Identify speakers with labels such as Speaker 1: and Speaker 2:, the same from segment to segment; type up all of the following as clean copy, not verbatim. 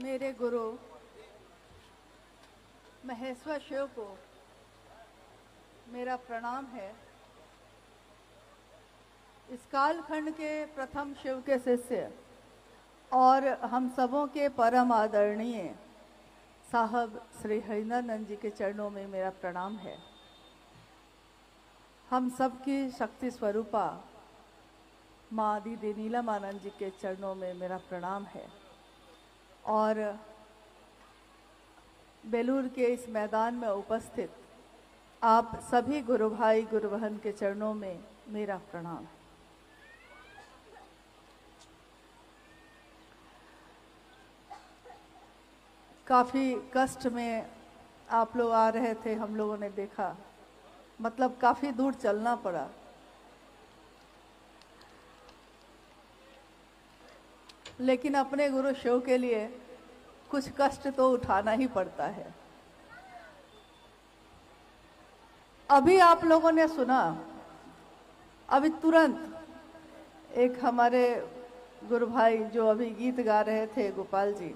Speaker 1: मेरे गुरु महेश्वर शिव को मेरा प्रणाम है। इस कालखंड के प्रथम शिव के शिष्य और हम सबों के परम आदरणीय साहब श्री हरिंदरानंद जी के चरणों में मेरा प्रणाम है। हम सबकी शक्ति स्वरूपा माँ दीदी नीलमानंद जी के चरणों में मेरा प्रणाम है और बेलूर के इस मैदान में उपस्थित आप सभी गुरु भाई गुरु बहन के चरणों में मेरा प्रणाम है। काफ़ी कष्ट में आप लोग आ रहे थे, हम लोगों ने देखा, मतलब काफ़ी दूर चलना पड़ा। लेकिन अपने गुरु शिव के लिए कुछ कष्ट तो उठाना ही पड़ता है। अभी आप लोगों ने सुना, अभी तुरंत एक हमारे गुरु भाई जो अभी गीत गा रहे थे, गोपाल जी,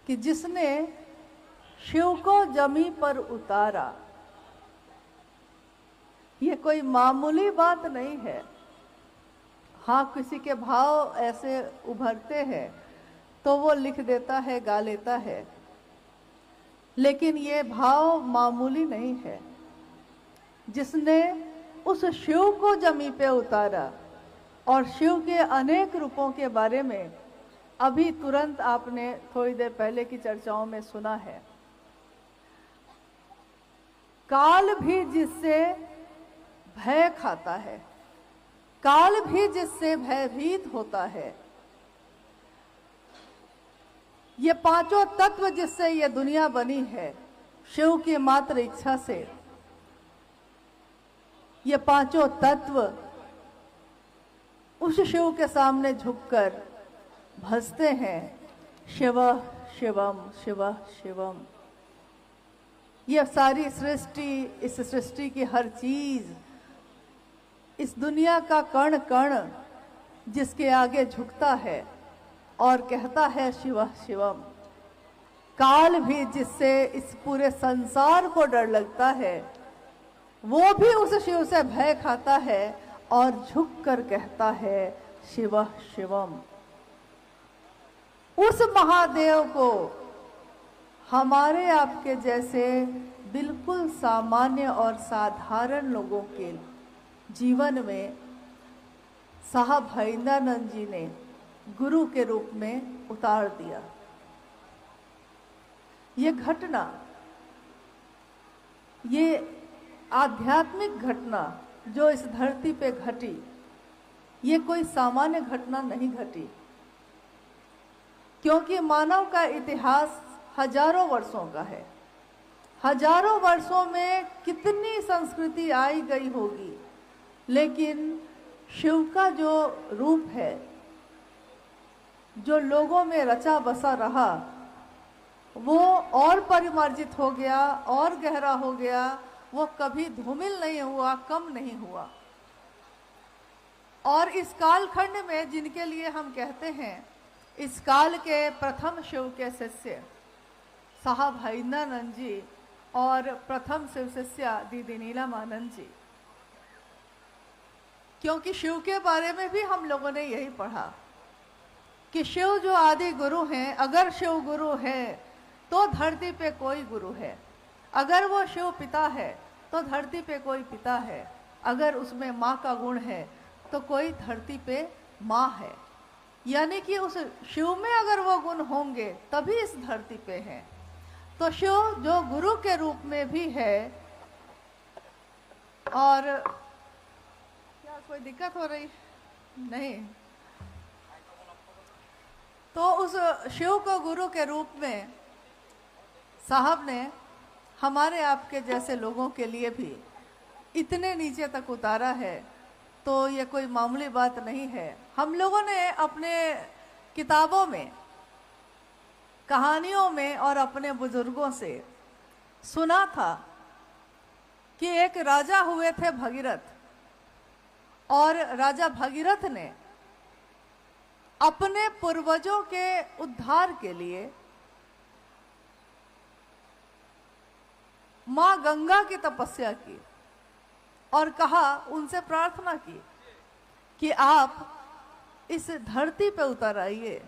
Speaker 1: कि जिसने शिव को जमी पर उतारा। ये कोई मामूली बात नहीं है। हाँ, किसी के भाव ऐसे उभरते हैं तो वो लिख देता है, गा लेता है, लेकिन ये भाव मामूली नहीं है। जिसने उस शिव को जमी पे उतारा और शिव के अनेक रूपों के बारे में अभी तुरंत आपने थोड़ी देर पहले की चर्चाओं में सुना है। काल भी जिससे भय खाता है, काल भी जिससे भयभीत होता है, ये पांचों तत्व जिससे ये दुनिया बनी है, शिव की मात्र इच्छा से, ये पांचों तत्व उस शिव के सामने झुककर भजते हैं, शिव शिवम शिव शिवम। ये सारी सृष्टि, इस सृष्टि की हर चीज, इस दुनिया का कण कण जिसके आगे झुकता है और कहता है शिव शिवम। काल भी जिससे इस पूरे संसार को डर लगता है, वो भी उस शिव से भय खाता है और झुक कर कहता है शिव शिवम। उस महादेव को हमारे आपके जैसे बिल्कुल सामान्य और साधारण लोगों के जीवन में साहब हरिंदरानंद जी ने गुरु के रूप में उतार दिया। ये घटना, ये आध्यात्मिक घटना जो इस धरती पे घटी, ये कोई सामान्य घटना नहीं घटी, क्योंकि मानव का इतिहास हजारों वर्षों का है। हजारों वर्षों में कितनी संस्कृति आई गई होगी, लेकिन शिव का जो रूप है, जो लोगों में रचा बसा रहा, वो और परिमार्जित हो गया और गहरा हो गया। वो कभी धूमिल नहीं हुआ, कम नहीं हुआ। और इस कालखंड में जिनके लिए हम कहते हैं इस काल के प्रथम शिव के शिष्य साहब हरिंदरानंद जी और प्रथम शिव शिष्या दीदी नीलमानंद जी, क्योंकि शिव के बारे में भी हम लोगों ने यही पढ़ा कि शिव जो आदि गुरु हैं, अगर शिव गुरु है तो धरती पे कोई गुरु है। अगर वो शिव पिता है तो धरती पे कोई पिता है। अगर उसमें माँ का गुण है तो कोई धरती पे माँ है। यानी कि उस शिव में अगर वो गुण होंगे तभी इस धरती पे हैं। तो शिव जो गुरु के रूप में भी है। और क्या कोई दिक्कत हो रही? नहीं। तो उस शिव को गुरु के रूप में साहब ने हमारे आपके जैसे लोगों के लिए भी इतने नीचे तक उतारा है, तो ये कोई मामूली बात नहीं है। हम लोगों ने अपने किताबों में, कहानियों में और अपने बुजुर्गों से सुना था कि एक राजा हुए थे भगीरथ, और राजा भगीरथ ने अपने पूर्वजों के उद्धार के लिए मां गंगा की तपस्या की और कहा, उनसे प्रार्थना की कि आप इस धरती पे उतर आइए।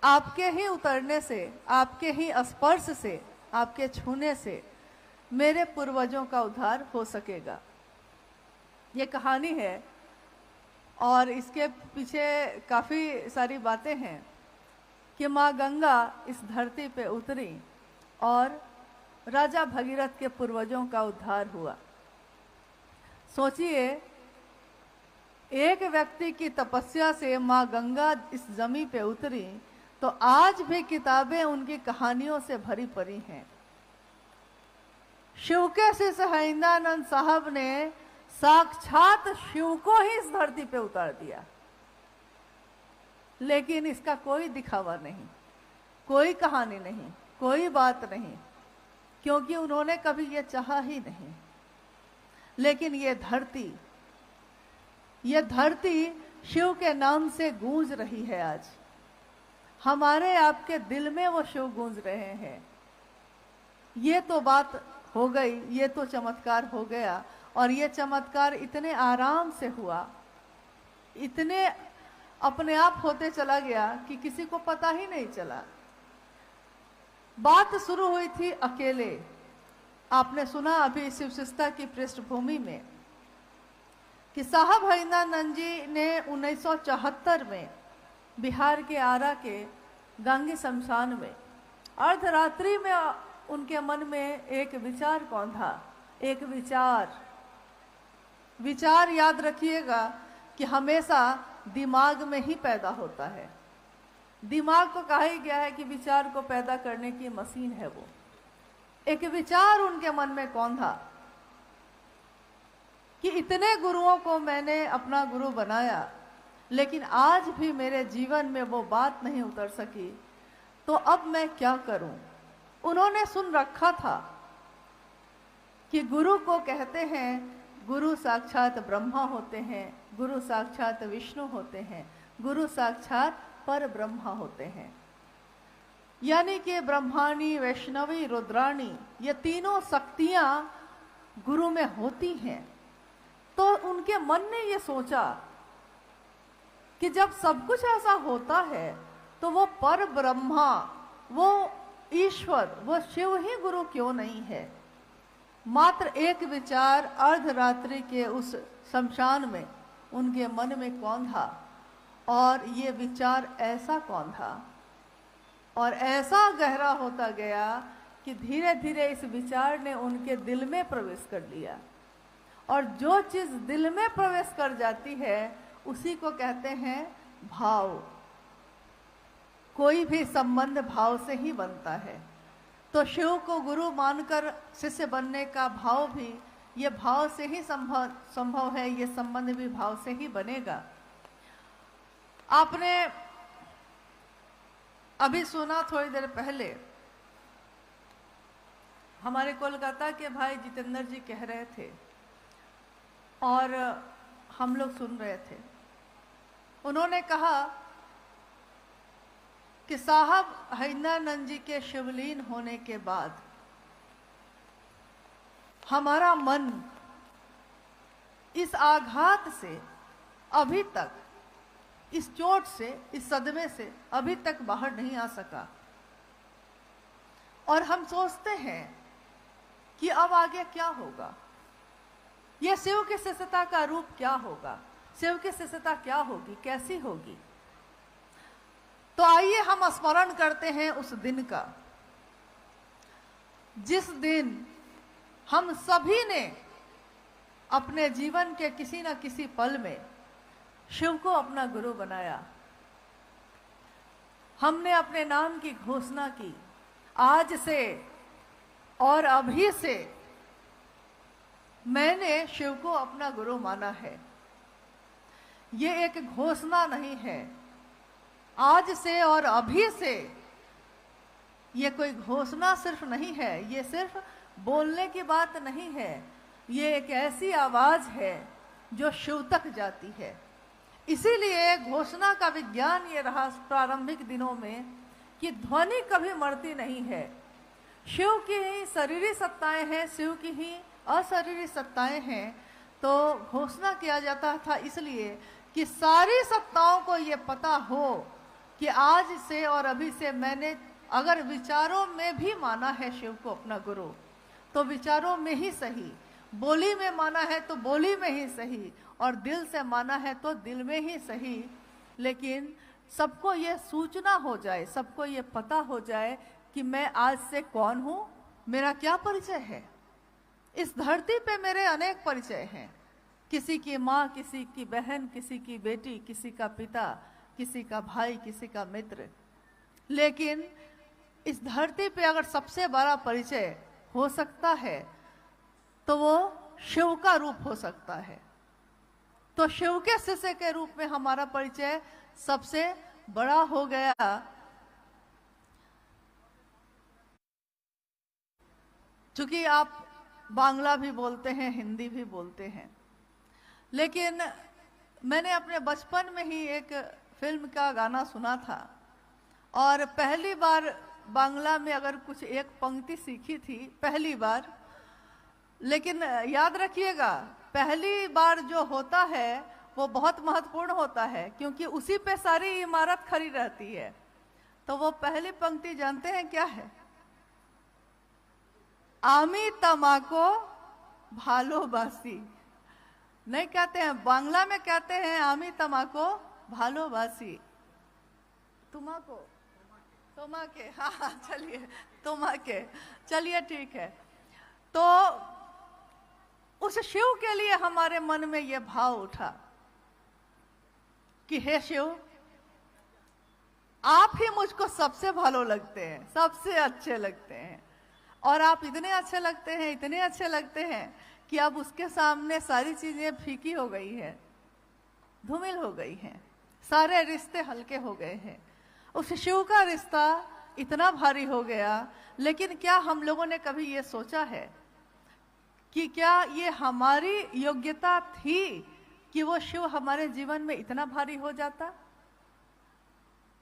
Speaker 1: आपके ही उतरने से, आपके ही स्पर्श से, आपके छूने से मेरे पूर्वजों का उद्धार हो सकेगा। ये कहानी है और इसके पीछे काफ़ी सारी बातें हैं कि माँ गंगा इस धरती पे उतरी और राजा भगीरथ के पूर्वजों का उद्धार हुआ। सोचिए, एक व्यक्ति की तपस्या से माँ गंगा इस जमीन पे उतरी, तो आज भी किताबें उनकी कहानियों से भरी पड़ी हैं। शिव के शिष्य हरिंद्रानंद साहब ने साक्षात शिव को ही इस धरती पे उतार दिया, लेकिन इसका कोई दिखावा नहीं, कोई कहानी नहीं, कोई बात नहीं, क्योंकि उन्होंने कभी ये चाहा ही नहीं। लेकिन ये धरती शिव के नाम से गूंज रही है। आज हमारे आपके दिल में वो शिव गूंज रहे हैं। ये तो बात हो गई, ये तो चमत्कार हो गया, और ये चमत्कार इतने आराम से हुआ, इतने अपने आप होते चला गया कि किसी को पता ही नहीं चला। बात शुरू हुई थी अकेले। आपने सुना अभी शिव शिष्टता की पृष्ठभूमि में कि साहब हरिंद्रानंद जी ने 1974 में बिहार के आरा के गांगी शमशान में अर्धरात्रि में उनके मन में एक विचार कौंधा। एक विचार याद रखिएगा कि हमेशा दिमाग में ही पैदा होता है। दिमाग को कहा ही गया है कि विचार को पैदा करने की मशीन है वो। एक विचार उनके मन में कौंधा कि इतने गुरुओं को मैंने अपना गुरु बनाया, लेकिन आज भी मेरे जीवन में वो बात नहीं उतर सकी, तो अब मैं क्या करूं। उन्होंने सुन रखा था कि गुरु को कहते हैं, गुरु साक्षात ब्रह्मा होते हैं, गुरु साक्षात विष्णु होते हैं, गुरु साक्षात पर ब्रह्मा होते हैं। यानी कि ब्रह्माणी, वैष्णवी, रुद्राणी, ये तीनों शक्तियां गुरु में होती हैं। तो उनके मन ने ये सोचा कि जब सब कुछ ऐसा होता है तो वो पर ब्रह्मा, वो ईश्वर, वो शिव ही गुरु क्यों नहीं है। मात्र एक विचार अर्धरात्रि के उस शमशान में उनके मन में कौंधा, और ये विचार ऐसा कौंधा और ऐसा गहरा होता गया कि धीरे धीरे इस विचार ने उनके दिल में प्रवेश कर लिया। और जो चीज दिल में प्रवेश कर जाती है उसी को कहते हैं भाव। कोई भी संबंध भाव से ही बनता है। तो शिव को गुरु मानकर शिष्य बनने का भाव भी, ये भाव से ही संभव है, ये संबंध भी भाव से ही बनेगा। आपने अभी सुना थोड़ी देर पहले, हमारे कोलकाता के भाई जितेंद्र जी कह रहे थे और हम लोग सुन रहे थे। उन्होंने कहा कि साहब हरिंद्रानंद जी के शिवलीन होने के बाद हमारा मन इस आघात से अभी तक, इस चोट से, इस सदमे से अभी तक बाहर नहीं आ सका। और हम सोचते हैं कि अब आगे क्या होगा, यह शिव की शिष्यता का रूप क्या होगा, शिव की शिष्यता क्या होगी, कैसी होगी। तो आइए हम स्मरण करते हैं उस दिन का, जिस दिन हम सभी ने अपने जीवन के किसी न किसी पल में शिव को अपना गुरु बनाया। हमने अपने नाम की घोषणा की, आज से और अभी से मैंने शिव को अपना गुरु माना है। ये एक घोषणा नहीं है, आज से और अभी से, ये कोई घोषणा सिर्फ नहीं है, ये सिर्फ बोलने की बात नहीं है, ये एक ऐसी आवाज है जो शिव तक जाती है। इसीलिए घोषणा का विज्ञान ये रहा प्रारंभिक दिनों में कि ध्वनि कभी मरती नहीं है। शिव की ही शरीरी सत्ताएं हैं, शिव की ही अशरीरी सत्ताएं हैं। तो घोषणा किया जाता था इसलिए कि सारी सत्ताओं को ये पता हो कि आज से और अभी से मैंने अगर विचारों में भी माना है शिव को अपना गुरु, तो विचारों में ही सही, बोली में माना है तो बोली में ही सही, और दिल से माना है तो दिल में ही सही। लेकिन सबको ये सूचना हो जाए, सबको ये पता हो जाए कि मैं आज से कौन हूं, मेरा क्या परिचय है। इस धरती पे मेरे अनेक परिचय हैं, किसी की माँ, किसी की बहन, किसी की बेटी, किसी का पिता, किसी का भाई, किसी का मित्र। लेकिन इस धरती पे अगर सबसे बड़ा परिचय हो सकता है तो वो शिव का रूप हो सकता है। तो शिव के शिष्य के रूप में हमारा परिचय सबसे बड़ा हो गया। चूंकि आप बांग्ला भी बोलते हैं, हिंदी भी बोलते हैं, लेकिन मैंने अपने बचपन में ही एक फिल्म का गाना सुना था और पहली बार बांग्ला में अगर कुछ एक पंक्ति सीखी थी, पहली बार। लेकिन याद रखिएगा, पहली बार जो होता है वो बहुत महत्वपूर्ण होता है, क्योंकि उसी पे सारी इमारत खड़ी रहती है। तो वो पहली पंक्ति जानते हैं क्या है? आमी तमाको भालोबासी। नहीं कहते हैं, बांग्ला में कहते हैं आमी तमाको भालोबासी। तुमाको, तुमाके, हाँ चलिए, तुमाके, चलिए ठीक है। तो उस शिव के लिए हमारे मन में यह भाव उठा कि हे शिव, आप ही मुझको सबसे भालो लगते हैं, सबसे अच्छे लगते हैं, और आप इतने अच्छे लगते हैं, इतने अच्छे लगते हैं कि अब उसके सामने सारी चीजें फीकी हो गई है, धूमिल हो गई हैं, सारे रिश्ते हल्के हो गए हैं। उस शिव का रिश्ता इतना भारी हो गया। लेकिन क्या हम लोगों ने कभी ये सोचा है कि क्या ये हमारी योग्यता थी कि वो शिव हमारे जीवन में इतना भारी हो जाता?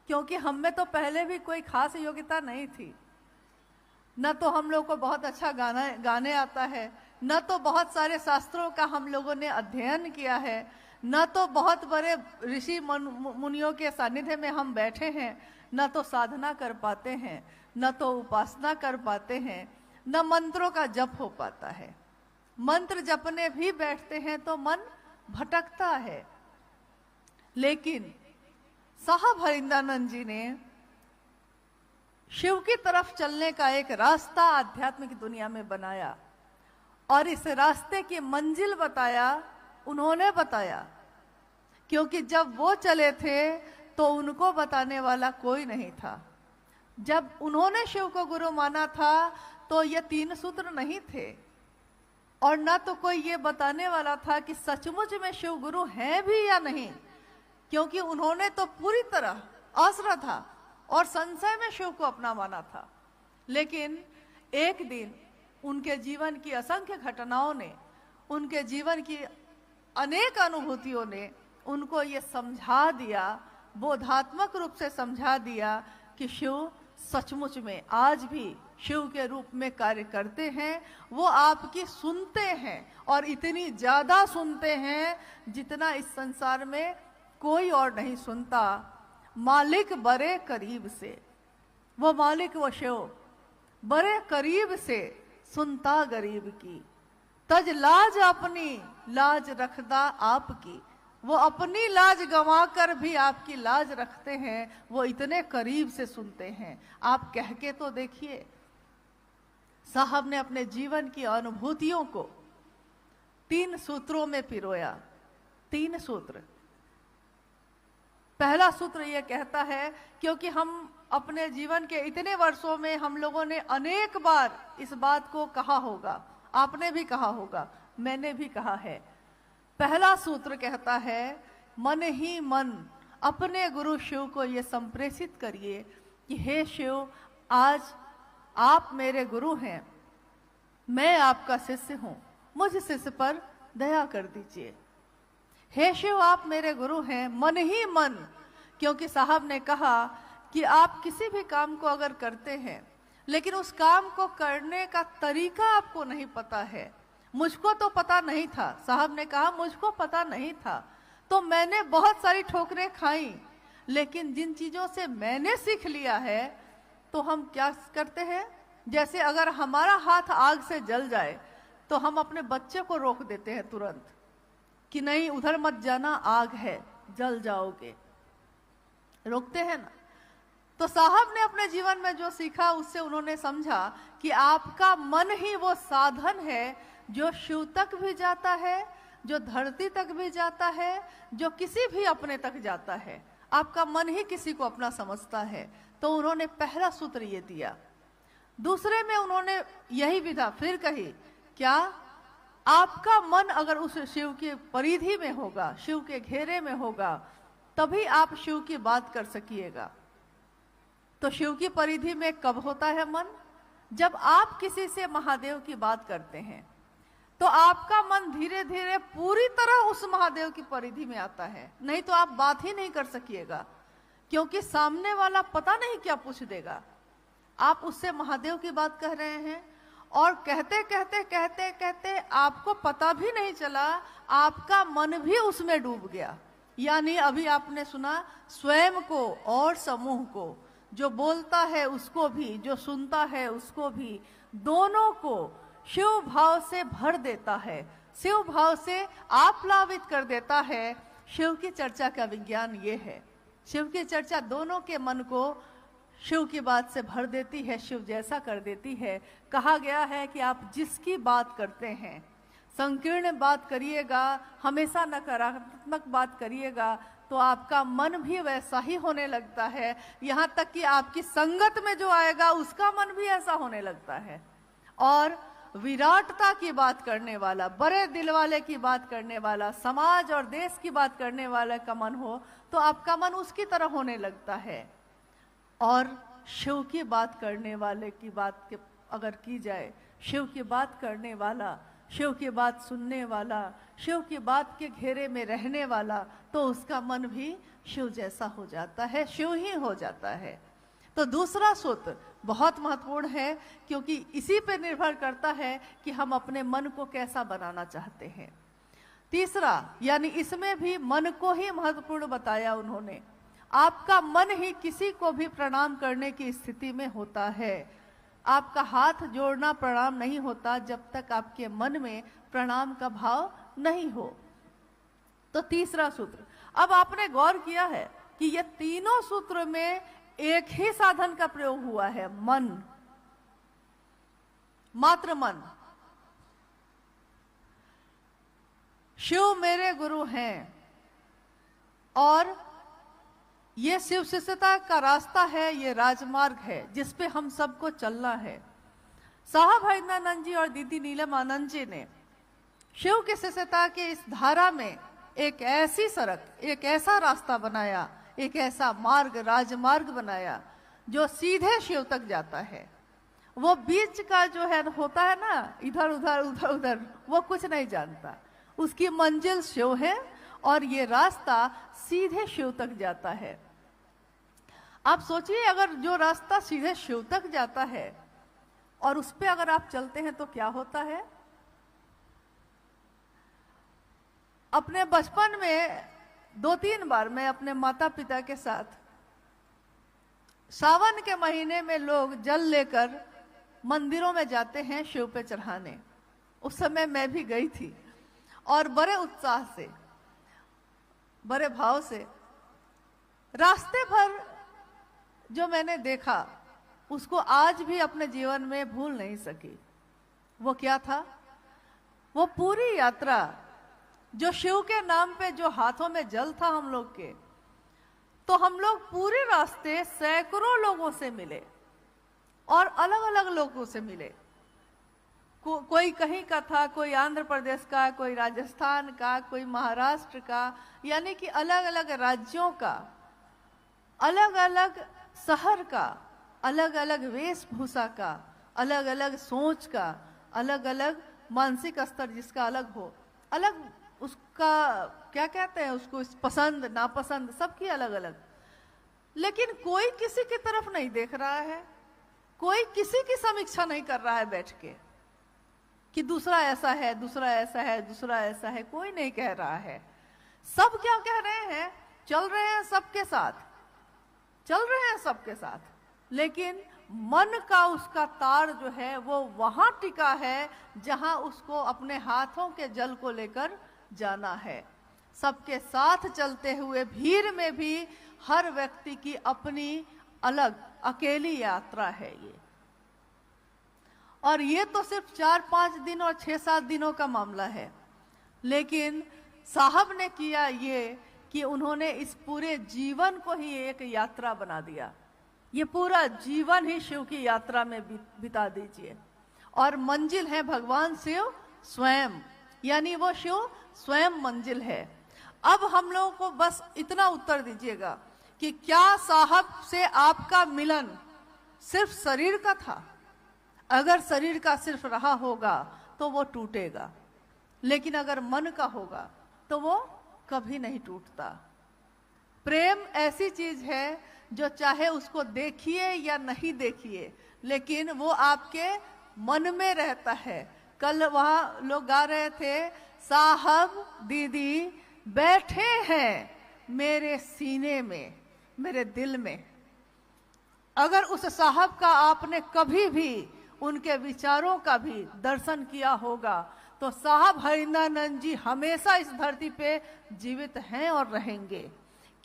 Speaker 1: क्योंकि हम में तो पहले भी कोई खास योग्यता नहीं थी। न तो हम लोग को बहुत अच्छा गाने आता है, न तो बहुत सारे शास्त्रों का हम लोगों ने अध्ययन किया है, न तो बहुत बड़े ऋषि मुनियों के सानिध्य में हम बैठे हैं, न तो साधना कर पाते हैं, न तो उपासना कर पाते हैं, न मंत्रों का जप हो पाता है। मंत्र जपने भी बैठते हैं तो मन भटकता है। लेकिन साहब हरिंदानंद जी ने शिव की तरफ चलने का एक रास्ता आध्यात्मिक दुनिया में बनाया, और इस रास्ते की मंजिल बताया, उन्होंने बताया। क्योंकि जब वो चले थे तो उनको बताने वाला कोई नहीं था। जब उन्होंने शिव को गुरु माना था तो ये 3 सूत्र नहीं थे, और न तो कोई ये बताने वाला था कि सचमुच में शिव गुरु हैं भी या नहीं, क्योंकि उन्होंने तो पूरी तरह अश्रद्धा और संशय में शिव को अपना माना था। लेकिन एक दिन उनके जीवन की असंख्य घटनाओं ने, उनके जीवन की अनेक अनुभूतियों ने उनको ये समझा दिया, बोधात्मक रूप से समझा दिया कि शिव सचमुच में आज भी शिव के रूप में कार्य करते हैं। वो आपकी सुनते हैं, और इतनी ज्यादा सुनते हैं जितना इस संसार में कोई और नहीं सुनता। मालिक बड़े करीब से, वो मालिक, वो शिव बड़े करीब से सुनता गरीब की, तज लाज अपनी लाज रखदा आपकी। वो अपनी लाज गंवा कर भी आपकी लाज रखते हैं, वो इतने करीब से सुनते हैं। आप कह के तो देखिए। साहब ने अपने जीवन की अनुभूतियों को 3 सूत्रों में पिरोया। 3 सूत्र। पहला सूत्र यह कहता है, क्योंकि हम अपने जीवन के इतने वर्षों में हम लोगों ने अनेक बार इस बात को कहा होगा, आपने भी कहा होगा, मैंने भी कहा है। पहला सूत्र कहता है, मन ही मन अपने गुरु शिव को यह संप्रेषित करिए कि हे शिव, आज आप मेरे गुरु हैं, मैं आपका शिष्य हूं, मुझ शिष्य पर दया कर दीजिए। हे शिव आप मेरे गुरु हैं मन ही मन, क्योंकि साहब ने कहा कि आप किसी भी काम को अगर करते हैं लेकिन उस काम को करने का तरीका आपको नहीं पता है। मुझको तो पता नहीं था, साहब ने कहा मुझको पता नहीं था, तो मैंने बहुत सारी ठोकरें खाई, लेकिन जिन चीजों से मैंने सीख लिया है तो हम क्या करते हैं, जैसे अगर हमारा हाथ आग से जल जाए तो हम अपने बच्चे को रोक देते हैं तुरंत कि नहीं उधर मत जाना, आग है जल जाओगे, रोकते हैं ना। तो साहब ने अपने जीवन में जो सीखा उससे उन्होंने समझा कि आपका मन ही वो साधन है जो शिव तक भी जाता है, जो धरती तक भी जाता है, जो किसी भी अपने तक जाता है। आपका मन ही किसी को अपना समझता है। तो उन्होंने पहला सूत्र ये दिया। दूसरे में उन्होंने यही विधा फिर कही, क्या आपका मन अगर उस शिव की परिधि में होगा, शिव के घेरे में होगा, तभी आप शिव की बात कर सकिएगा। तो शिव की परिधि में कब होता है मन? जब आप किसी से महादेव की बात करते हैं तो आपका मन धीरे धीरे पूरी तरह उस महादेव की परिधि में आता है, नहीं तो आप बात ही नहीं कर सकिएगा, क्योंकि सामने वाला पता नहीं क्या पूछ देगा। आप उससे महादेव की बात कह रहे हैं और कहते कहते कहते कहते आपको पता भी नहीं चला, आपका मन भी उसमें डूब गया। यानी अभी आपने सुना, स्वयं को और समूह को, जो बोलता है उसको भी, जो सुनता है उसको भी, दोनों को शिव भाव से भर देता है, शिव भाव से आप्लावित कर देता है। शिव की चर्चा का विज्ञान ये है। शिव की चर्चा दोनों के मन को शिव की बात से भर देती है, शिव जैसा कर देती है। कहा गया है कि आप जिसकी बात करते हैं, संकीर्ण बात करिएगा, हमेशा नकारात्मक बात करिएगा, तो आपका मन भी वैसा ही होने लगता है। यहाँ तक कि आपकी संगत में जो आएगा उसका मन भी ऐसा होने लगता है। और विराटता की बात करने वाला, बड़े दिल वाले की बात करने वाला, समाज और देश की बात करने वाले का मन हो तो आपका मन उसकी तरह होने लगता है। और शिव की बात करने वाले की बात अगर की जाए, शिव की बात करने वाला, शिव की बात सुनने वाला, शिव की बात के घेरे में रहने वाला, तो उसका मन भी शिव जैसा हो जाता है, शिव ही हो जाता है। तो दूसरा सूत्र बहुत महत्वपूर्ण है, क्योंकि इसी पर निर्भर करता है कि हम अपने मन को कैसा बनाना चाहते हैं। तीसरा, यानी इसमें भी मन को ही महत्वपूर्ण बताया उन्होंने। आपका मन ही किसी को भी प्रणाम करने की स्थिति में होता है। आपका हाथ जोड़ना प्रणाम नहीं होता जब तक आपके मन में प्रणाम का भाव नहीं हो। तो तीसरा सूत्र, अब आपने गौर किया है कि ये तीनों सूत्र में एक ही साधन का प्रयोग हुआ है, मन, मात्र मन। शिव मेरे गुरु हैं और ये शिव शिष्यता का रास्ता है, ये राजमार्ग है जिस पे हम सबको चलना है। साहब हरिंद्रानंद जी और दीदी नीलम आनंद जी ने शिव की शिष्यता के इस धारा में एक ऐसी सड़क, एक ऐसा रास्ता बनाया, एक ऐसा मार्ग, राजमार्ग बनाया जो सीधे शिव तक जाता है। वो बीच का जो है होता है ना, इधर उधर उधर उधर, वो कुछ नहीं जानता। उसकी मंजिल शिव है और ये रास्ता सीधे शिव तक जाता है। आप सोचिए, अगर जो रास्ता सीधे शिव तक जाता है और उस पे अगर आप चलते हैं तो क्या होता है। अपने बचपन में 2-3 बार मैं अपने माता पिता के साथ सावन के महीने में लोग जल लेकर मंदिरों में जाते हैं शिव पे चढ़ाने। उस समय मैं भी गई थी और बड़े उत्साह से, बड़े भाव से। रास्ते भर जो मैंने देखा उसको आज भी अपने जीवन में भूल नहीं सकी। वो क्या था? वो पूरी यात्रा जो शिव के नाम पे जो हाथों में जल था हम लोग के, तो हम लोग पूरे रास्ते सैकड़ों लोगों से मिले और अलग अलग लोगों से मिले। कोई कहीं का था, कोई आंध्र प्रदेश का, कोई राजस्थान का, कोई महाराष्ट्र का, यानी कि अलग अलग राज्यों का, अलग अलग शहर का, अलग अलग वेशभूषा का, अलग अलग सोच का, अलग अलग मानसिक स्तर जिसका अलग हो, अलग उसका क्या कहते हैं उसको, पसंद नापसंद सबकी अलग अलग, लेकिन कोई किसी की तरफ नहीं देख रहा है, कोई किसी की समीक्षा नहीं कर रहा है बैठ के कि दूसरा ऐसा है, दूसरा ऐसा है, दूसरा ऐसा है, कोई नहीं कह रहा है। सब क्या कह रहे हैं, चल रहे हैं सबके साथ, चल रहे हैं सबके साथ, लेकिन मन का उसका तार जो है वो वहां टिका है जहां उसको अपने हाथों के जल को लेकर जाना है। सबके साथ चलते हुए भीड़ में भी हर व्यक्ति की अपनी अलग अकेली यात्रा है ये। और ये तो सिर्फ 4-5 दिन और 6-7 दिनों का मामला है, लेकिन साहब ने किया ये कि उन्होंने इस पूरे जीवन को ही एक यात्रा बना दिया। ये पूरा जीवन ही शिव की यात्रा में बिता दीजिए, और मंजिल है भगवान शिव स्वयं, यानी वो शिव स्वयं मंजिल है। अब हम लोगों को बस इतना उत्तर दीजिएगा कि क्या साहब से आपका मिलन सिर्फ शरीर का था? अगर शरीर का सिर्फ रहा होगा तो वो टूटेगा, लेकिन अगर मन का होगा तो वो कभी नहीं टूटता। प्रेम ऐसी चीज है जो चाहे उसको देखिए या नहीं देखिए, लेकिन वो आपके मन में रहता है। कल वहां लोग गा रहे थे, साहब दीदी बैठे हैं मेरे सीने में, मेरे दिल में। अगर उस साहब का आपने कभी भी उनके विचारों का भी दर्शन किया होगा तो साहब हरिंद्रानंद जी हमेशा इस धरती पे जीवित हैं और रहेंगे,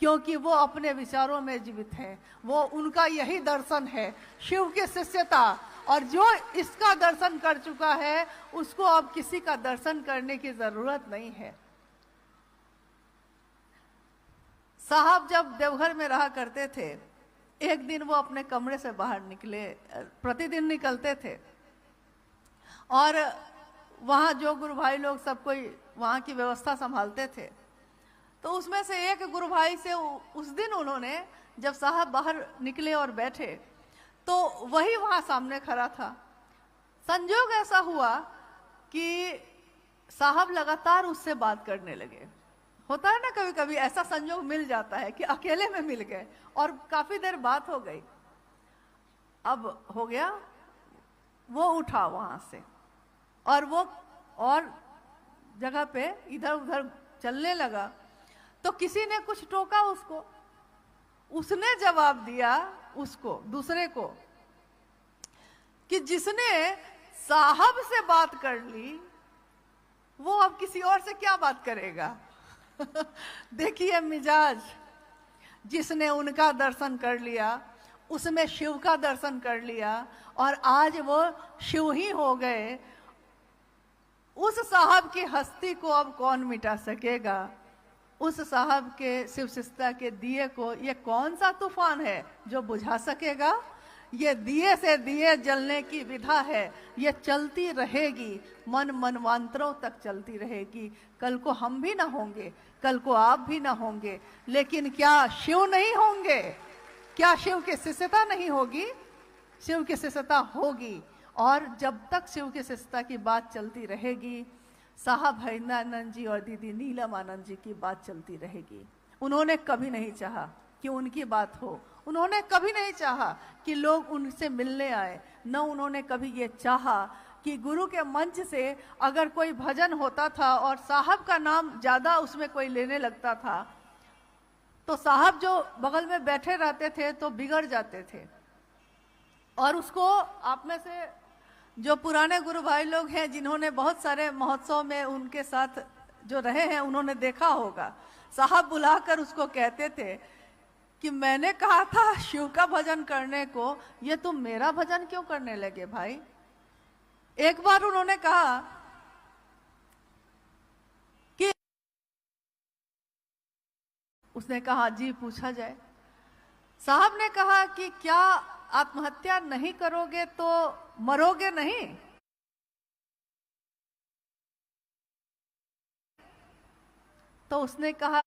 Speaker 1: क्योंकि वो अपने विचारों में जीवित हैं। वो उनका यही दर्शन है, शिव की शिष्यता। और जो इसका दर्शन कर चुका है उसको अब किसी का दर्शन करने की जरूरत नहीं है। साहब जब देवघर में रहा करते थे, एक दिन वो अपने कमरे से बाहर निकले, प्रतिदिन निकलते थे, और वहाँ जो गुरु भाई लोग सब कोई वहाँ की व्यवस्था संभालते थे, तो उसमें से एक गुरु भाई से उस दिन उन्होंने, जब साहब बाहर निकले और बैठे, तो वही वहाँ सामने खड़ा था। संजोग ऐसा हुआ कि साहब लगातार उससे बात करने लगे। होता है ना कभी कभी ऐसा संजोग मिल जाता है कि अकेले में मिल गए और काफी देर बात हो गई। अब हो गया, वो उठा वहां से और वो और जगह पे इधर उधर चलने लगा, तो किसी ने कुछ टोका उसको। उसने जवाब दिया उसको, दूसरे को, कि जिसने साहब से बात कर ली वो अब किसी और से क्या बात करेगा। देखिए मिजाज, जिसने उनका दर्शन कर लिया उसमें शिव का दर्शन कर लिया और आज वो शिव ही हो गए। उस साहब की हस्ती को अब कौन मिटा सकेगा? उस साहब के शिव शिष्टता के दिए को ये कौन सा तूफान है जो बुझा सकेगा? ये दिए से दिए जलने की विधा है, ये चलती रहेगी, मन मनवांतरों तक चलती रहेगी। कल को हम भी ना होंगे, कल को आप भी ना होंगे, लेकिन क्या शिव नहीं होंगे? क्या शिव की शिष्यता नहीं होगी? शिव की शिष्यता होगी, और जब तक शिव की शिष्यता की बात चलती रहेगी, साहब हरिंद्रानंद जी और दीदी नीलम आनंद जी की बात चलती रहेगी। उन्होंने कभी नहीं चाहा कि उनकी बात हो, उन्होंने कभी नहीं चाहा कि लोग उनसे मिलने आए, न उन्होंने कभी ये चाहा कि गुरु के मंच से अगर कोई भजन होता था और साहब का नाम ज्यादा उसमें कोई लेने लगता था तो साहब जो बगल में बैठे रहते थे तो बिगड़ जाते थे। और उसको आप में से जो पुराने गुरु भाई लोग हैं, जिन्होंने बहुत सारे महोत्सव में उनके साथ जो रहे हैं, उन्होंने देखा होगा, साहब बुलाकर उसको कहते थे कि मैंने कहा था शिव का भजन करने को, ये तुम मेरा भजन क्यों करने लगे भाई? एक बार उन्होंने कहा कि, उसने कहा जी पूछा जाए। साहब ने कहा कि क्या आत्महत्या नहीं करोगे तो मरोगे नहीं? तो उसने कहा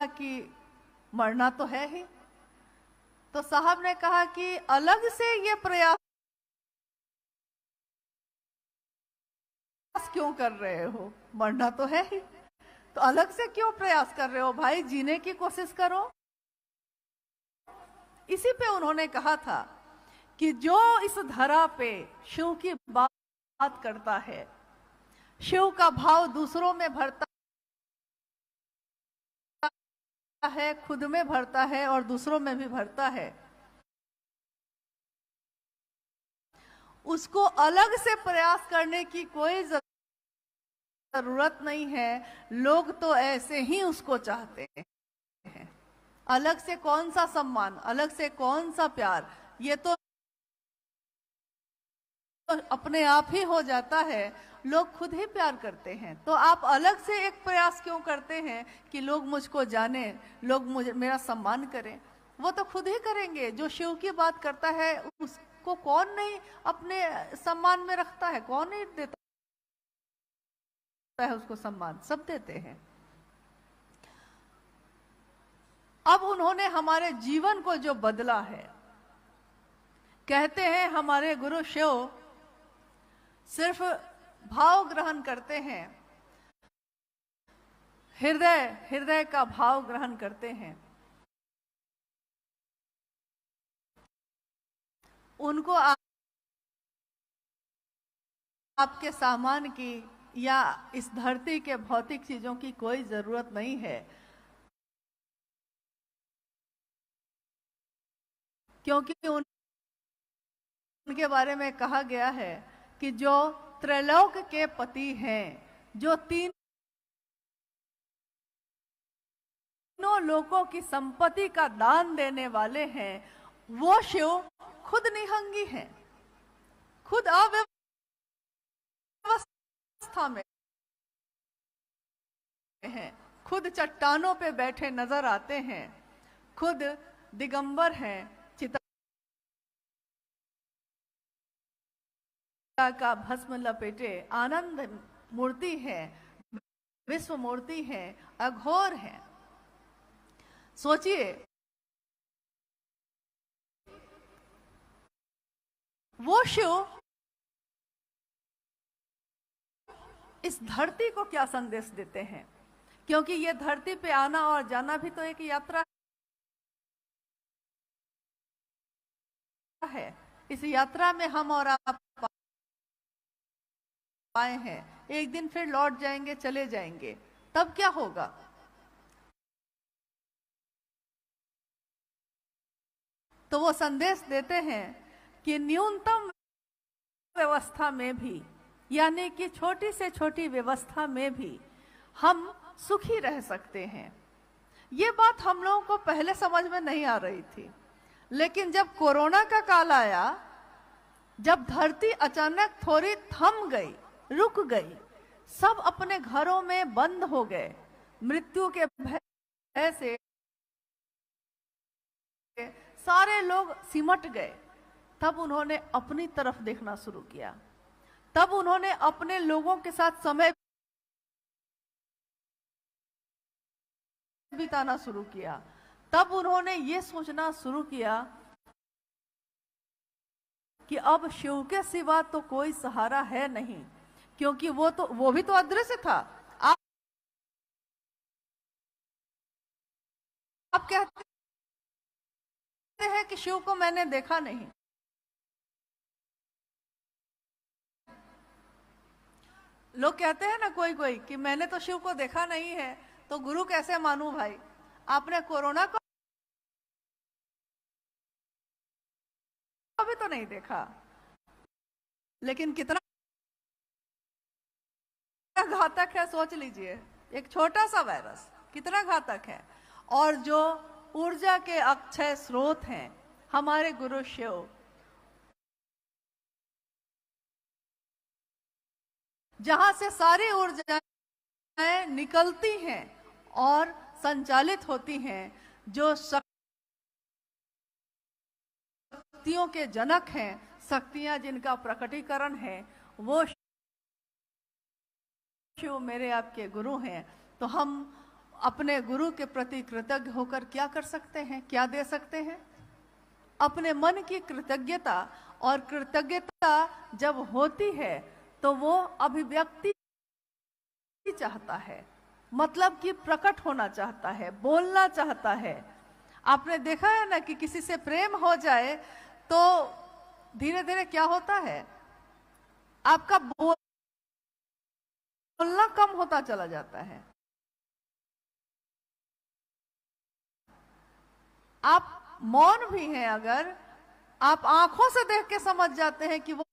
Speaker 1: कि मरना तो है ही। तो साहब ने कहा कि अलग से ये प्रयास क्यों कर रहे हो, मरना तो है ही। तो अलग से क्यों प्रयास कर रहे हो भाई, जीने की कोशिश करो। इसी पे उन्होंने कहा था कि जो इस धरा पे शिव की बात करता है, शिव का भाव दूसरों में भरता है, खुद में भरता है और दूसरों में भी भरता है, उसको अलग से प्रयास करने की कोई जरूरत नहीं है। लोग तो ऐसे ही उसको चाहते हैं। अलग से कौन सा सम्मान, अलग से कौन सा प्यार, ये तो अपने आप ही हो जाता है। लोग खुद ही प्यार करते हैं, तो आप अलग से एक प्रयास क्यों करते हैं कि लोग मुझको जाने, लोग मुझे मेरा सम्मान करें। वो तो खुद ही करेंगे। जो शिव की बात करता है उसको कौन नहीं अपने सम्मान में रखता है, कौन नहीं देता है उसको सम्मान, सब देते हैं। अब उन्होंने हमारे जीवन को जो बदला है, कहते हैं हमारे गुरु शिव सिर्फ भाव ग्रहण करते हैं, हृदय का भाव ग्रहण करते हैं। उनको आपके सामान की या इस धरती के भौतिक चीजों की कोई जरूरत नहीं है, क्योंकि उनके बारे में कहा गया है कि जो त्रैलोक के पति हैं, जो तीनों लोकों की संपत्ति का दान देने वाले हैं, वो शिव खुद निहंगी हैं, खुद अव्यवस्था में हैं, खुद चट्टानों पे बैठे नजर आते हैं, खुद दिगंबर हैं, चिता का भस्म लपेटे आनंद मूर्ति है, विश्व मूर्ति है, अघोर है। सोचिए, वो शिव इस धरती को क्या संदेश देते हैं, क्योंकि ये धरती पे आना और जाना भी तो एक यात्रा है। इस यात्रा में हम और आप आए हैं, एक दिन फिर लौट जाएंगे, चले जाएंगे, तब क्या होगा। तो वो संदेश देते हैं कि न्यूनतम व्यवस्था में भी, यानी कि छोटी से छोटी व्यवस्था में भी हम सुखी रह सकते हैं। ये बात हम लोगों को पहले समझ में नहीं आ रही थी, लेकिन जब कोरोना का काल आया, जब धरती अचानक थोड़ी थम गई, रुक गई, सब अपने घरों में बंद हो गए, मृत्यु के भय से सारे लोग सिमट गए, तब उन्होंने अपनी तरफ देखना शुरू किया। तब उन्होंने अपने लोगों के साथ समय बिताना शुरू किया। तब उन्होंने ये सोचना शुरू किया कि अब शिव के सिवा तो कोई सहारा है नहीं, क्योंकि वो भी तो अदृश्य था। आप कहते हैं कि शिव को मैंने देखा नहीं। लोग कहते हैं ना कोई कोई कि मैंने तो शिव को देखा नहीं है, तो गुरु कैसे मानूं भाई। आपने कोरोना को भी तो नहीं देखा, लेकिन कितना घातक है सोच लीजिए। एक छोटा सा वायरस कितना घातक है। और जो ऊर्जा के अक्षय स्रोत हैं हमारे गुरु शिव, जहां से सारी ऊर्जाएं निकलती हैं और संचालित होती हैं, जो शक्तियों के जनक हैं, शक्तियां जिनका प्रकटीकरण है, वो शिव मेरे आपके गुरु हैं। तो हम अपने गुरु के प्रति कृतज्ञ होकर क्या कर सकते हैं, क्या दे सकते हैं? अपने मन की कृतज्ञता। और कृतज्ञता जब होती है तो वो अभिव्यक्ति चाहता है, मतलब कि प्रकट होना चाहता है, बोलना चाहता है। आपने देखा है ना कि किसी से प्रेम हो जाए तो धीरे धीरे क्या होता है, आपका बोलना कम होता चला जाता है। आप मौन भी हैं, अगर आप आंखों से देख के समझ जाते हैं कि वो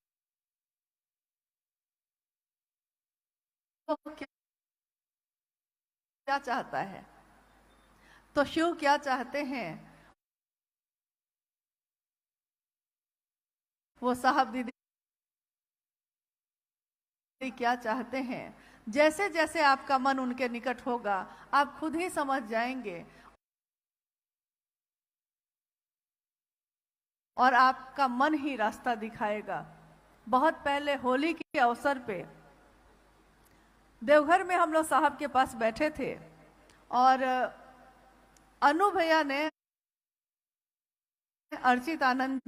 Speaker 1: क्या चाहता है। तो शिव क्या चाहते हैं, वो साहब दीदी क्या चाहते हैं, जैसे जैसे आपका मन उनके निकट होगा आप खुद ही समझ जाएंगे और आपका मन ही रास्ता दिखाएगा। बहुत पहले होली के अवसर पे देवघर में हम लोग साहब के पास बैठे थे और अनु भैया ने, अर्चित आनंद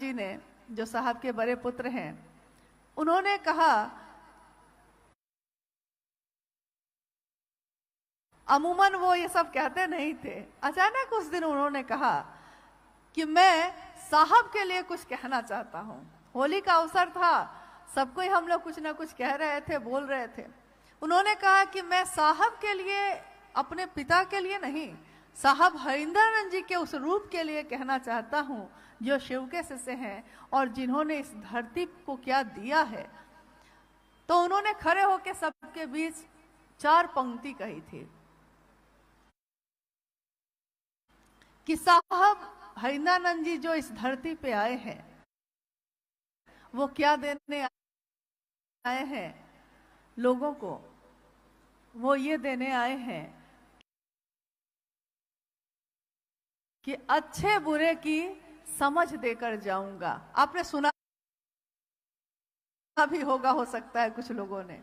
Speaker 1: जी ने, जो साहब के बड़े पुत्र हैं, उन्होंने कहा, अमूमन वो ये सब कहते नहीं थे, अचानक उस दिन उन्होंने कहा कि मैं साहब के लिए कुछ कहना चाहता हूं। होली का अवसर था, सबको ही हम लोग कुछ ना कुछ कह रहे थे, बोल रहे थे। उन्होंने कहा कि मैं साहब के लिए, अपने पिता के लिए नहीं, साहब हरिंदरानंद जी के उस रूप के लिए कहना चाहता हूं जो शिव के शिष्य हैं और जिन्होंने इस धरती को क्या दिया है। तो उन्होंने खड़े होकर सबके बीच 4 पंक्ति कही थी कि साहब हरिंदरानंद जी जो इस धरती पे आए हैं वो क्या देने आए हैं लोगों को, वो ये देने आए हैं कि अच्छे बुरे की समझ देकर जाऊंगा। आपने सुना भी होगा, हो सकता है कुछ लोगों ने,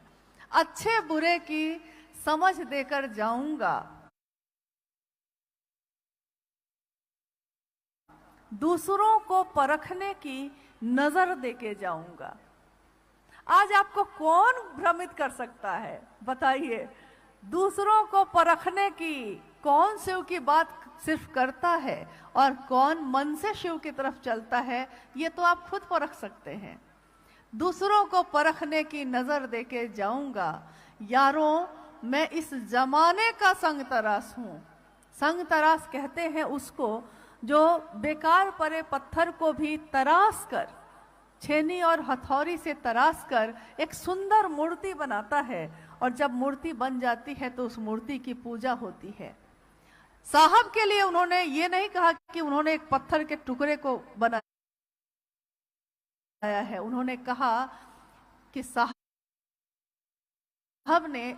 Speaker 1: अच्छे बुरे की समझ देकर जाऊंगा, दूसरों को परखने की नजर देके जाऊंगा। आज आपको कौन भ्रमित कर सकता है, बताइए। दूसरों को परखने की कौन शिव की बात सिर्फ करता है और कौन मन से शिव की तरफ चलता है, ये तो आप खुद परख सकते हैं। दूसरों को परखने की नजर देके जाऊंगा। यारों, मैं इस जमाने का संग तराश हूं। संग तराश कहते हैं उसको जो बेकार पड़े पत्थर को भी तराश कर, छेनी और हथौड़ी से तराश कर एक सुंदर मूर्ति बनाता है, और जब मूर्ति बन जाती है तो उस मूर्ति की पूजा होती है। साहब के लिए उन्होंने ये नहीं कहा कि उन्होंने एक पत्थर के टुकड़े को बनाया है, उन्होंने कहा कि साहब ने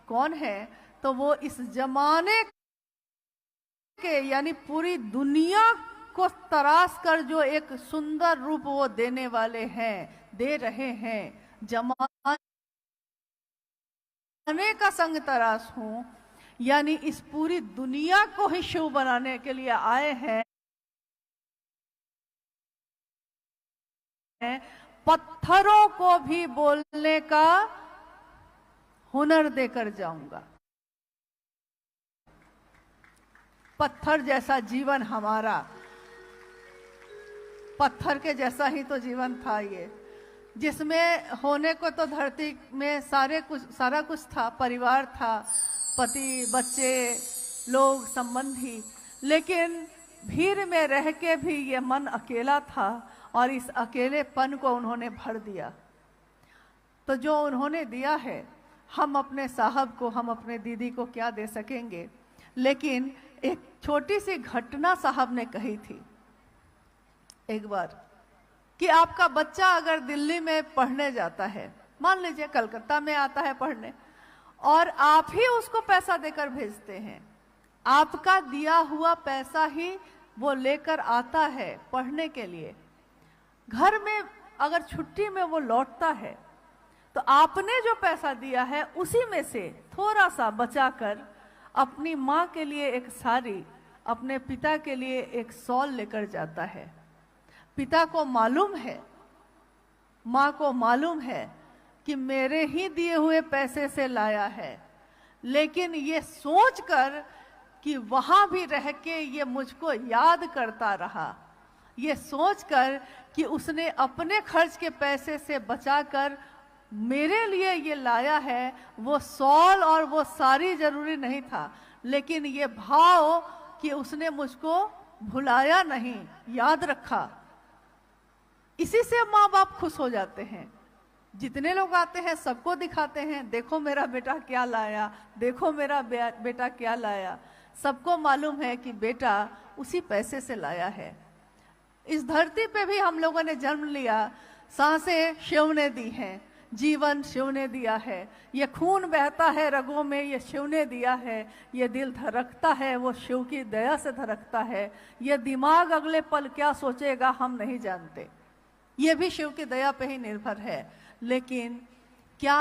Speaker 1: कौन है, तो वो इस जमाने के, यानी पूरी दुनिया को तराश कर जो एक सुंदर रूप वो देने वाले हैं, दे रहे हैं। जमाने का संग तराश हूं, यानी इस पूरी दुनिया को ही शिव बनाने के लिए आए हैं। पत्थरों को भी बोलने का हुनर देकर जाऊंगा। पत्थर जैसा जीवन हमारा, पत्थर के जैसा ही तो जीवन था ये, जिसमें होने को तो धरती में सारा कुछ था, परिवार था, पति, बच्चे, लोग, संबंधी, लेकिन भीड़ में रह के भी ये मन अकेला था और इस अकेलेपन को उन्होंने भर दिया। तो जो उन्होंने दिया है, हम अपने साहब को, हम अपने दीदी को क्या दे सकेंगे। लेकिन एक छोटी सी घटना साहब ने कही थी एक बार कि आपका बच्चा अगर दिल्ली में पढ़ने जाता है, मान लीजिए कलकत्ता में आता है पढ़ने, और आप ही उसको पैसा देकर भेजते हैं, आपका दिया हुआ पैसा ही वो लेकर आता है पढ़ने के लिए। घर में अगर छुट्टी में वो लौटता है तो आपने जो पैसा दिया है उसी में से थोड़ा सा बचाकर अपनी माँ के लिए एक साड़ी, अपने पिता के लिए एक शॉल लेकर जाता है। पिता को मालूम है, माँ को मालूम है कि मेरे ही दिए हुए पैसे से लाया है, लेकिन ये सोचकर कि वहां भी रह के ये मुझको याद करता रहा, ये सोचकर कि उसने अपने खर्च के पैसे से बचाकर मेरे लिए ये लाया है, वो सॉल और वो सारी जरूरी नहीं था, लेकिन ये भाव कि उसने मुझको भुलाया नहीं, याद रखा, इसी से माँ बाप खुश हो जाते हैं। जितने लोग आते हैं सबको दिखाते हैं, देखो मेरा बेटा क्या लाया, देखो मेरा बेटा क्या लाया। सबको मालूम है कि बेटा उसी पैसे से लाया है। इस धरती पे भी हम लोगों ने जन्म लिया, सांसें शिव ने दी हैं, जीवन शिव ने दिया है, ये खून बहता है रगों में ये शिव ने दिया है, ये दिल धड़कता है वो शिव की दया से धड़कता है, ये दिमाग अगले पल क्या सोचेगा हम नहीं जानते, ये भी शिव की दया पे ही निर्भर है। लेकिन क्या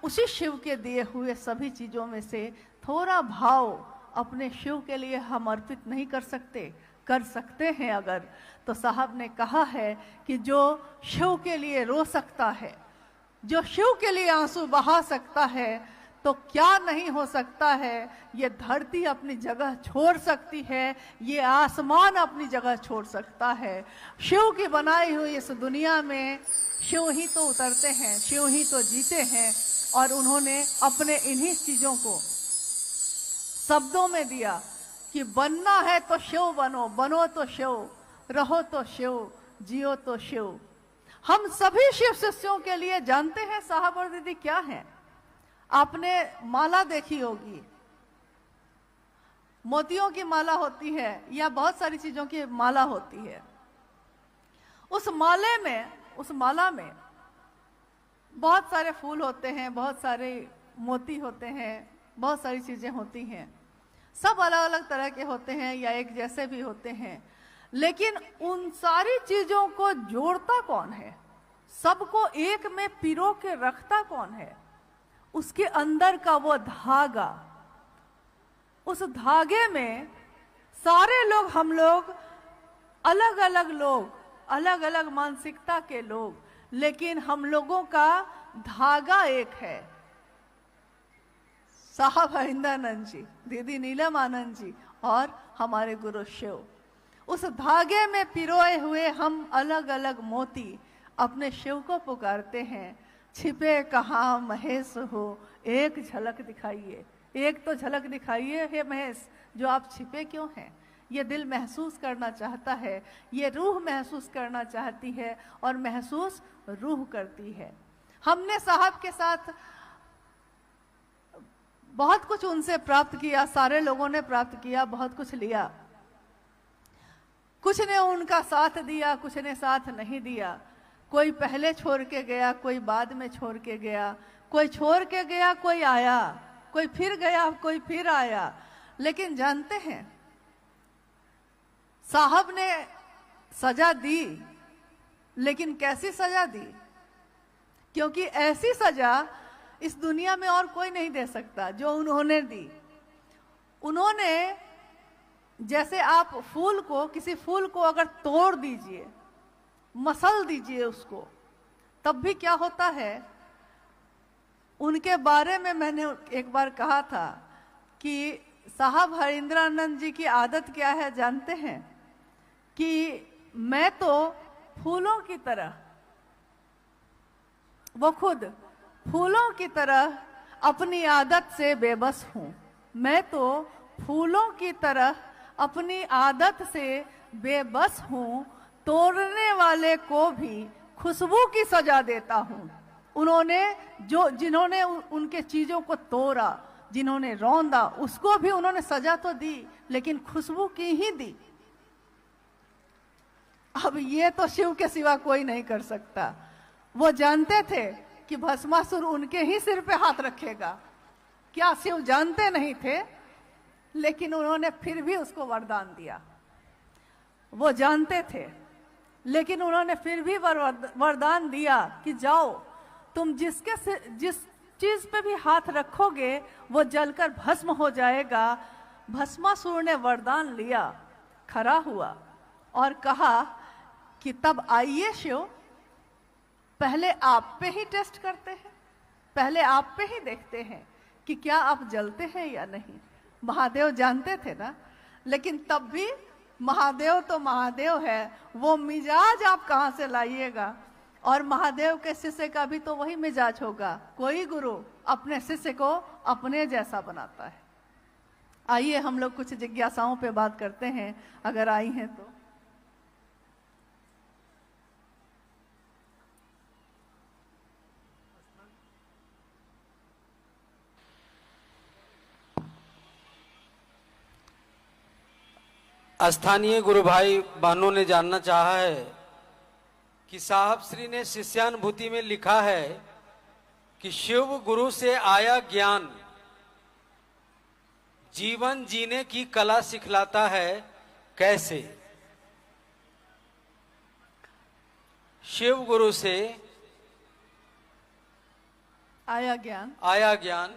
Speaker 1: उसी शिव के दिए हुए सभी चीजों में से थोड़ा भाव अपने शिव के लिए हम अर्पित नहीं कर सकते? कर सकते हैं अगर, तो साहब ने कहा है कि जो शिव के लिए रो सकता है, जो शिव के लिए आंसू बहा सकता है, तो क्या नहीं हो सकता है। ये धरती अपनी जगह छोड़ सकती है, ये आसमान अपनी जगह छोड़ सकता है। शिव की बनाई हुई इस दुनिया में शिव ही तो उतरते हैं, शिव ही तो जीते हैं, और उन्होंने अपने इन्हीं चीजों को शब्दों में दिया कि बनना है तो शिव बनो, बनो तो शिव, रहो तो शिव, जियो तो शिव। हम सभी शिव शिष्यों के लिए जानते हैं साहब और दीदी क्या है। आपने माला देखी होगी, मोतियों की माला होती है या बहुत सारी चीजों की माला होती है। उस माला में बहुत सारे फूल होते हैं, बहुत सारे मोती होते हैं, बहुत सारी चीजें होती हैं, सब अलग अलग तरह के होते हैं या एक जैसे भी होते हैं, लेकिन उन सारी चीजों को जोड़ता कौन है? सबको एक में पिरो के रखता कौन है? उसके अंदर का वो धागा, उस धागे में सारे लोग, हम लोग अलग अलग लोग, अलग अलग मानसिकता के लोग, लेकिन हम लोगों का धागा एक है। साहब हरिंद्रानंद जी, दीदी नीलम आनंद जी और हमारे गुरु शिव, उस धागे में पिरोए हुए हम अलग अलग मोती अपने शिव को पुकारते हैं। छिपे कहाँ महेश हो, एक झलक दिखाइए, एक तो झलक दिखाइए हे महेश, जो आप छिपे क्यों हैं? ये दिल महसूस करना चाहता है, ये रूह महसूस करना चाहती है, और महसूस रूह करती है। हमने साहब के साथ बहुत कुछ उनसे प्राप्त किया, सारे लोगों ने प्राप्त किया, बहुत कुछ लिया। कुछ ने उनका साथ दिया, कुछ ने साथ नहीं दिया। कोई पहले छोड़ के गया, कोई बाद में छोड़ के गया, कोई छोड़ के गया, कोई आया, कोई फिर गया, कोई फिर आया। लेकिन जानते हैं साहब ने सजा दी, लेकिन कैसी सजा दी? क्योंकि ऐसी सजा इस दुनिया में और कोई नहीं दे सकता जो उन्होंने दी। उन्होंने, जैसे आप फूल को, किसी फूल को अगर तोड़ दीजिए, मसल दीजिए उसको, तब भी क्या होता है? उनके बारे में मैंने एक बार कहा था कि साहब हरिंद्रानंद जी की आदत क्या है जानते हैं? कि मैं तो फूलों की तरह, वो खुद फूलों की तरह अपनी आदत से बेबस हूं। मैं तो फूलों की तरह अपनी आदत से बेबस हूं, तोड़ने वाले को भी खुशबू की सजा देता हूं। उन्होंने जिन्होंने उनके चीजों को तोड़ा, जिन्होंने रौंदा, उसको भी उन्होंने सजा तो दी, लेकिन खुशबू की ही दी। अब ये तो शिव के सिवा कोई नहीं कर सकता। वो जानते थे कि भस्मासुर उनके ही सिर पे हाथ रखेगा। क्या शिव जानते नहीं थे? लेकिन उन्होंने फिर भी उसको वरदान दिया। वो जानते थे, लेकिन उन्होंने फिर भी वरदान दिया कि जाओ, तुम जिस चीज पे भी हाथ रखोगे वो जलकर भस्म हो जाएगा। भस्मासुर ने वरदान लिया, खड़ा हुआ और कहा कि तब आइए शिव, पहले आप पे ही टेस्ट करते हैं, पहले आप पे ही देखते हैं कि क्या आप जलते हैं या नहीं। महादेव जानते थे ना, लेकिन तब भी महादेव तो महादेव है, वो मिजाज आप कहाँ से लाइएगा। और महादेव के शिष्य का भी तो वही मिजाज होगा। कोई गुरु अपने शिष्य को अपने जैसा बनाता है। आइए हम लोग कुछ जिज्ञासाओं पे बात करते हैं, अगर आई हैं तो।
Speaker 2: स्थानीय गुरु भाई बहनों ने जानना चाहा है कि साहब श्री ने शिष्यानुभूति में लिखा है कि शिव गुरु से आया ज्ञान जीवन जीने की कला सिखलाता है, कैसे? शिव गुरु से
Speaker 1: आया ज्ञान,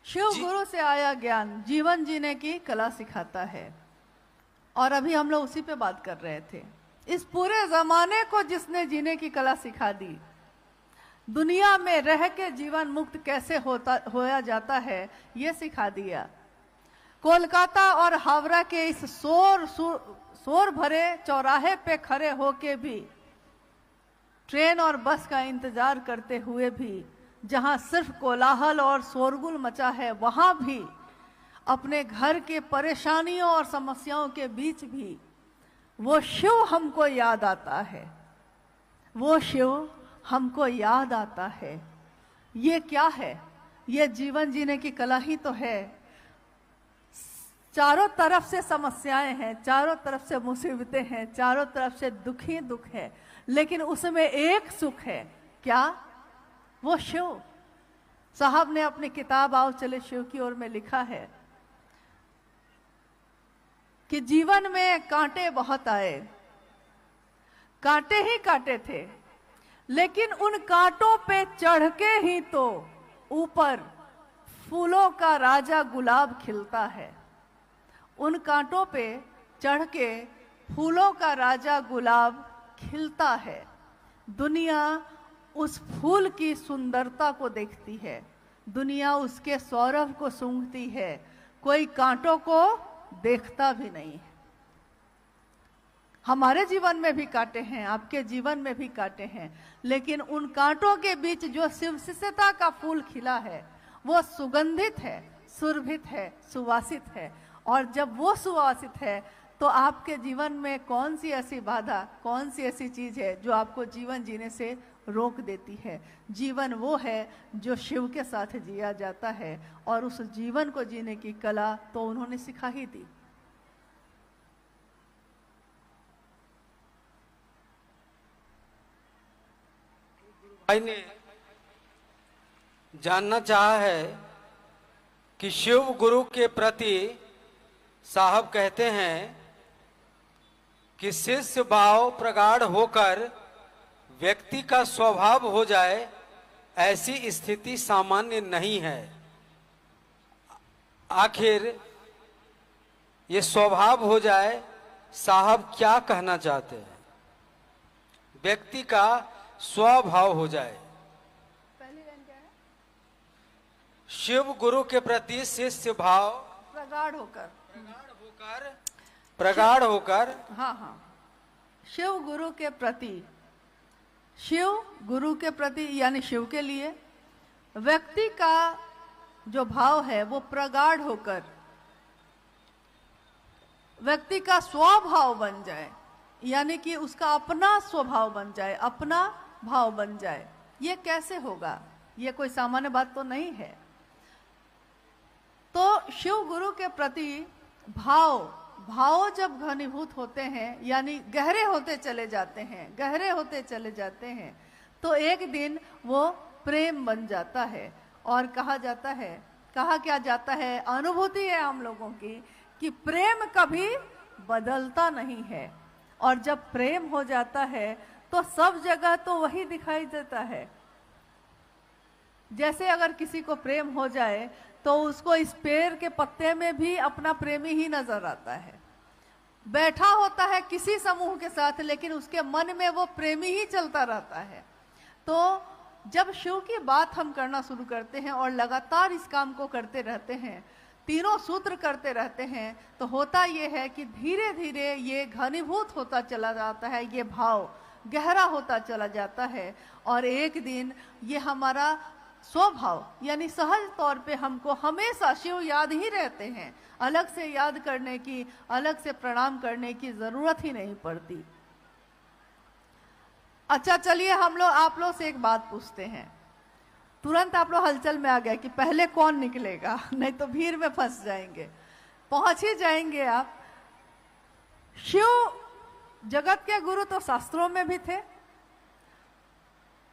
Speaker 1: शिव गुरु से आया ज्ञान जीवन जीने की कला सिखाता है। और अभी हम लोग उसी पे बात कर रहे थे। इस पूरे जमाने को जिसने जीने की कला सिखा दी, दुनिया में रह के जीवन मुक्त कैसे होया जाता है, ये सिखा दिया। कोलकाता और हावड़ा के इस शोर भरे चौराहे पे खड़े होके भी, ट्रेन और बस का इंतजार करते हुए भी, जहां सिर्फ कोलाहल और शोरगुल मचा है, वहां भी अपने घर के परेशानियों और समस्याओं के बीच भी वो शिव हमको याद आता है। वो शिव हमको याद आता है। ये क्या है? ये जीवन जीने की कला ही तो है। चारों तरफ से समस्याएं हैं, चारों तरफ से मुसीबतें हैं, चारों तरफ से दुख ही दुख है, लेकिन उसमें एक सुख है। क्या? वो शिव। साहब ने अपनी किताब आओ चले शिव की ओर में लिखा है कि जीवन में कांटे बहुत आए, कांटे ही कांटे थे, लेकिन उन कांटों पे चढ़ के ही तो ऊपर फूलों का राजा गुलाब खिलता है। उन कांटों पे चढ़ के फूलों का राजा गुलाब खिलता है। दुनिया उस फूल की सुंदरता को देखती है, दुनिया उसके सौरभ को सूंघती है, कोई कांटों को देखता भी नहीं है। हमारे जीवन में भी कांटे हैं, आपके जीवन में भी कांटे हैं, लेकिन उन कांटों के बीच जो शिवशिष्यता का फूल खिला है, वो सुगंधित है, सुरभित है, सुवासित है। और जब वो सुवासित है तो आपके जीवन में कौन सी ऐसी बाधा, कौन सी ऐसी चीज है जो आपको जीवन जीने से रोक देती है? जीवन वो है जो शिव के साथ जिया जाता है, और उस जीवन को जीने की कला तो उन्होंने सिखा ही दी।
Speaker 2: भाई ने जानना चाहा है कि शिव गुरु के प्रति साहब कहते हैं कि शिष्य भाव प्रगाढ़ होकर व्यक्ति का स्वभाव हो जाए, ऐसी स्थिति सामान्य नहीं है। आखिर ये स्वभाव हो जाए, साहब क्या कहना चाहते हैं? व्यक्ति का स्वभाव हो जाए।
Speaker 1: पहली लाइन क्या है?
Speaker 2: शिव गुरु के प्रति शिष्य भाव प्रगाढ़ होकर
Speaker 1: हाँ हाँ, शिव गुरु के प्रति, शिव गुरु के प्रति यानी शिव के लिए व्यक्ति का जो भाव है वो प्रगाढ़ होकर व्यक्ति का स्वभाव बन जाए, यानी कि उसका अपना स्वभाव बन जाए, अपना भाव बन जाए। ये कैसे होगा? ये कोई सामान्य बात तो नहीं है। तो शिव गुरु के प्रति भाव जब घनीभूत होते हैं, यानी गहरे होते चले जाते हैं, गहरे होते चले जाते हैं, तो एक दिन वो प्रेम बन जाता है। और कहा क्या जाता है, अनुभूति है हम लोगों की कि प्रेम कभी बदलता नहीं है। और जब प्रेम हो जाता है तो सब जगह तो वही दिखाई देता है। जैसे अगर किसी को प्रेम हो जाए तो उसको इस पेड़ के पत्ते में भी अपना प्रेमी ही नजर आता है। बैठा होता है किसी समूह के साथ, लेकिन उसके मन में वो प्रेमी ही चलता रहता है। तो जब शिव की बात हम करना शुरू करते हैं और लगातार इस काम को करते रहते हैं, तीनों सूत्र करते रहते हैं, तो होता ये है कि धीरे धीरे ये घनीभूत होता चला जाता है, ये भाव गहरा होता चला जाता है और एक दिन ये हमारा स्वभाव यानी सहज तौर पे हमको हमेशा शिव याद ही रहते हैं, अलग से याद करने की, अलग से प्रणाम करने की जरूरत ही नहीं पड़ती। अच्छा चलिए हम लोग आप लोग से एक बात पूछते हैं। तुरंत आप लोग हलचल में आ गए कि पहले कौन निकलेगा, नहीं तो भीड़ में फंस जाएंगे, पहुंच ही जाएंगे आप। शिव जगत के गुरु तो शास्त्रों में भी थे,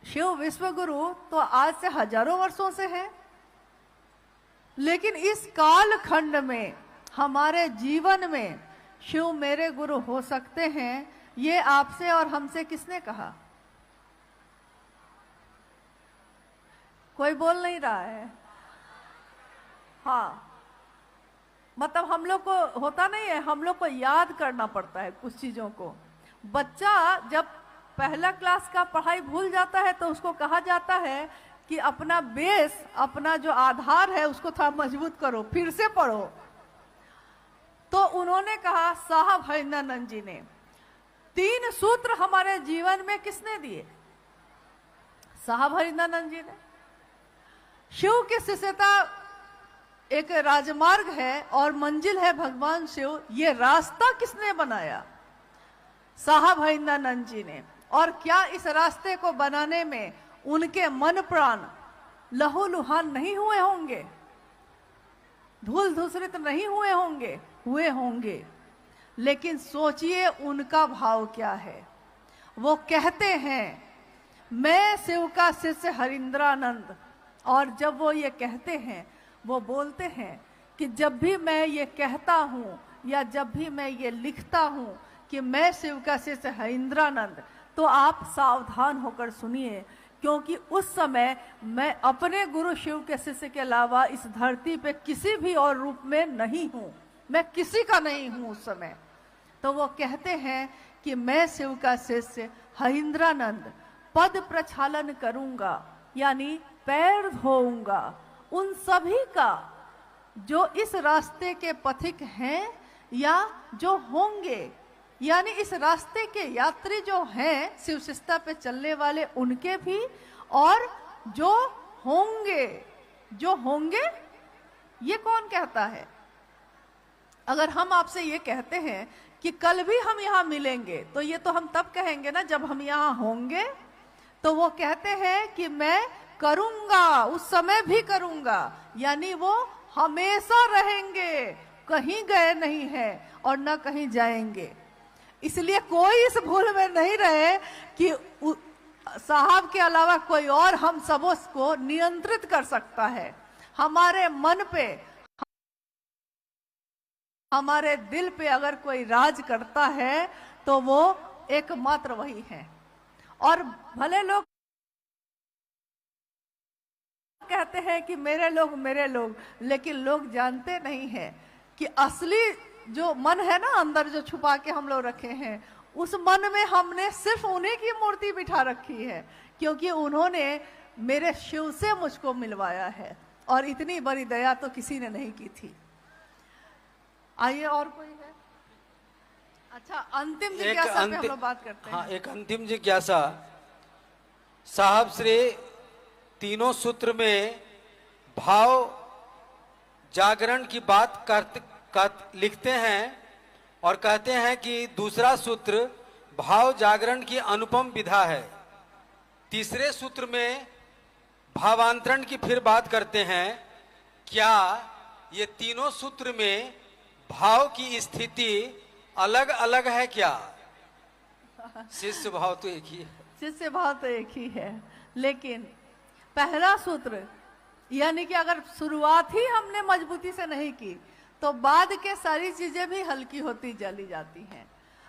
Speaker 1: शिव विश्व गुरु तो आज से हजारों वर्षों से है, लेकिन इस काल खंड में हमारे जीवन में शिव मेरे गुरु हो सकते हैं, ये आपसे और हमसे किसने कहा? कोई बोल नहीं रहा है। हाँ, मतलब हम लोग को होता नहीं है, हम लोग को याद करना पड़ता है कुछ चीजों को। बच्चा जब पहला क्लास का पढ़ाई भूल जाता है तो उसको कहा जाता है कि अपना बेस, अपना जो आधार है उसको थोड़ा मजबूत करो, फिर से पढ़ो। तो उन्होंने कहा, साहब हरिंद्रानंद जी ने 3 सूत्र हमारे जीवन में किसने दिए? साहब हरिंद्रानंद जी ने। शिव की शिष्यता एक राजमार्ग है और मंजिल है भगवान शिव, ये रास्ता किसने बनाया? साहब हरिंद्रानंद जी ने। और क्या इस रास्ते को बनाने में उनके मन प्राण लहूलुहान नहीं हुए होंगे, धूल धूसरित नहीं हुए होंगे? हुए होंगे। लेकिन सोचिए उनका भाव क्या है। वो कहते हैं, मैं शिव का शिष्य हरिंद्रानंद। और जब वो ये कहते हैं, वो बोलते हैं कि जब भी मैं ये कहता हूं या जब भी मैं ये लिखता हूं कि मैं शिव का शिष्य हरिंद्रानंद, तो आप सावधान होकर सुनिए, क्योंकि उस समय मैं अपने गुरु शिव के शिष्य के अलावा इस धरती पे किसी भी और रूप में नहीं हूं, मैं किसी का नहीं हूं उस समय। तो वो कहते हैं कि मैं शिव का शिष्य हरिंद्रानंद पद प्रक्षालन करूंगा, यानी पैर धोऊंगा उन सभी का जो इस रास्ते के पथिक हैं या जो होंगे, यानी इस रास्ते के यात्री जो हैं, शिव शिष्टता पे चलने वाले उनके भी, और जो होंगे ये कौन कहता है? अगर हम आपसे ये कहते हैं कि कल भी हम यहाँ मिलेंगे, तो ये तो हम तब कहेंगे ना जब हम यहाँ होंगे। तो वो कहते हैं कि मैं करूंगा, उस समय भी करूंगा, यानी वो हमेशा रहेंगे, कहीं गए नहीं है और न कहीं जाएंगे। इसलिए कोई इस भूल में नहीं रहे कि साहब के अलावा कोई और हम सबों को नियंत्रित कर सकता है। हमारे मन पे, हमारे दिल पे अगर कोई राज करता है तो वो एकमात्र वही है। और भले लोग कहते हैं कि मेरे लोग, लेकिन लोग जानते नहीं हैं कि असली जो मन है ना अंदर, जो छुपा के हम लोग रखे हैं, उस मन में हमने सिर्फ उन्हीं की मूर्ति बिठा रखी है, क्योंकि उन्होंने मेरे शिव से मुझको मिलवाया है, और इतनी बड़ी दया तो किसी ने नहीं की थी। आइए, और कोई है? अच्छा, अंतिम जिज्ञासा पे हम लोग बात करते हैं।
Speaker 2: हाँ, एक अंतिम जिज्ञासा। साहब श्री तीनों सूत्र में भाव जागरण की बात लिखते हैं और कहते हैं कि दूसरा सूत्र भाव जागरण की अनुपम विधा है। तीसरे सूत्र में भावांतरण की फिर बात करते हैं। क्या ये तीनों सूत्र में भाव की स्थिति अलग अलग है क्या? शिष्य भाव तो एक ही है।
Speaker 1: शिष्य भाव तो एक ही है, लेकिन पहला सूत्र यानी कि अगर शुरुआत ही हमने मजबूती से नहीं की तो बाद के सारी चीजें भी हल्की होती चली जाती हैं।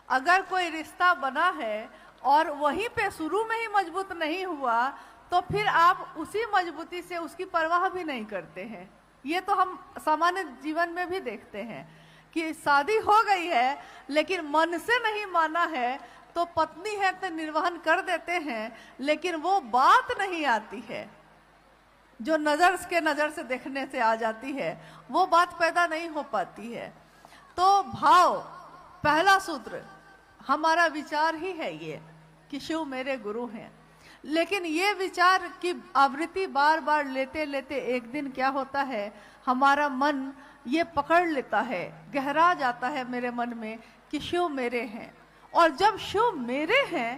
Speaker 1: अगर कोई रिश्ता बना है और वहीं पे शुरू में ही मजबूत नहीं हुआ, तो फिर आप उसी मजबूती से उसकी परवाह भी नहीं करते हैं। ये तो हम सामान्य जीवन में भी देखते हैं कि शादी हो गई है लेकिन मन से नहीं माना है, तो पत्नी है तो निर्वहन कर देते हैं, लेकिन वो बात नहीं आती है जो नजर से देखने से आ जाती है, वो बात पैदा नहीं हो पाती है। तो भाव, पहला सूत्र हमारा विचार ही है ये कि शिव मेरे गुरु हैं। लेकिन ये विचार की आवृत्ति बार बार लेते लेते एक दिन क्या होता है, हमारा मन ये पकड़ लेता है, गहरा जाता है मेरे मन में कि शिव मेरे हैं। और जब शिव मेरे हैं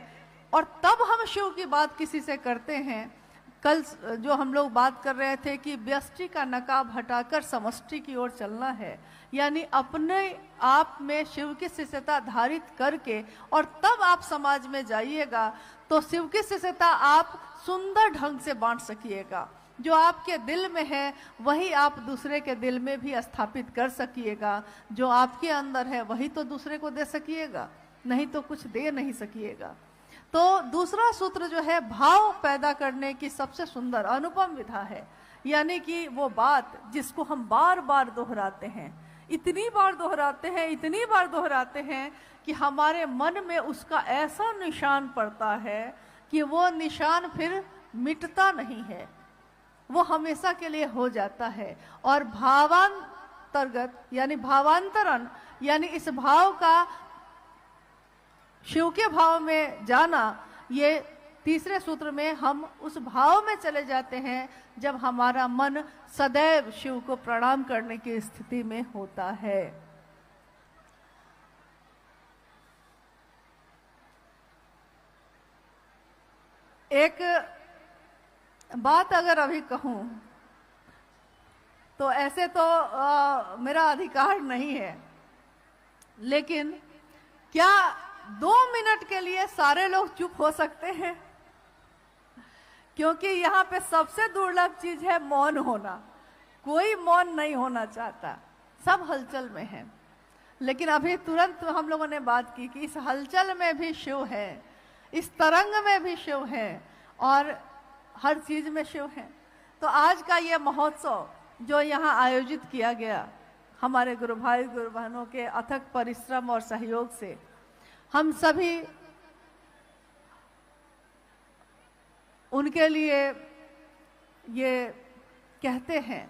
Speaker 1: और तब हम शिव की बात किसी से करते हैं, कल जो हम लोग बात कर रहे थे कि व्यष्टि का नकाब हटाकर समष्टि की ओर चलना है, यानी अपने आप में शिव की शिष्यता धारित करके और तब आप समाज में जाइएगा तो शिव की शिष्यता आप सुंदर ढंग से बांट सकिएगा। जो आपके दिल में है वही आप दूसरे के दिल में भी स्थापित कर सकिएगा। जो आपके अंदर है वही तो दूसरे को दे सकिएगा, नहीं तो कुछ दे नहीं सकिएगा। तो दूसरा सूत्र जो है भाव पैदा करने की सबसे सुंदर अनुपम विधा है, यानी कि वो बात जिसको हम बार बार दोहराते हैं, इतनी बार दोहराते हैं, इतनी बार दोहराते हैं कि हमारे मन में उसका ऐसा निशान पड़ता है कि वो निशान फिर मिटता नहीं है, वो हमेशा के लिए हो जाता है। और भावांतर्गत यानी भावांतरण, यानी इस भाव का शिव के भाव में जाना, ये तीसरे सूत्र में हम उस भाव में चले जाते हैं जब हमारा मन सदैव शिव को प्रणाम करने की स्थिति में होता है। एक बात अगर अभी कहूं तो ऐसे तो मेरा अधिकार नहीं है, लेकिन क्या 2 मिनट के लिए सारे लोग चुप हो सकते हैं? क्योंकि यहाँ पे सबसे दुर्लभ चीज है मौन होना। कोई मौन नहीं होना चाहता, सब हलचल में है। लेकिन अभी तुरंत हम लोगों ने बात की कि इस हलचल में भी शिव है, इस तरंग में भी शिव है और हर चीज में शिव है। तो आज का ये महोत्सव जो यहाँ आयोजित किया गया हमारे गुरु भाई गुरु बहनों के अथक परिश्रम और सहयोग से, हम सभी उनके लिए ये कहते हैं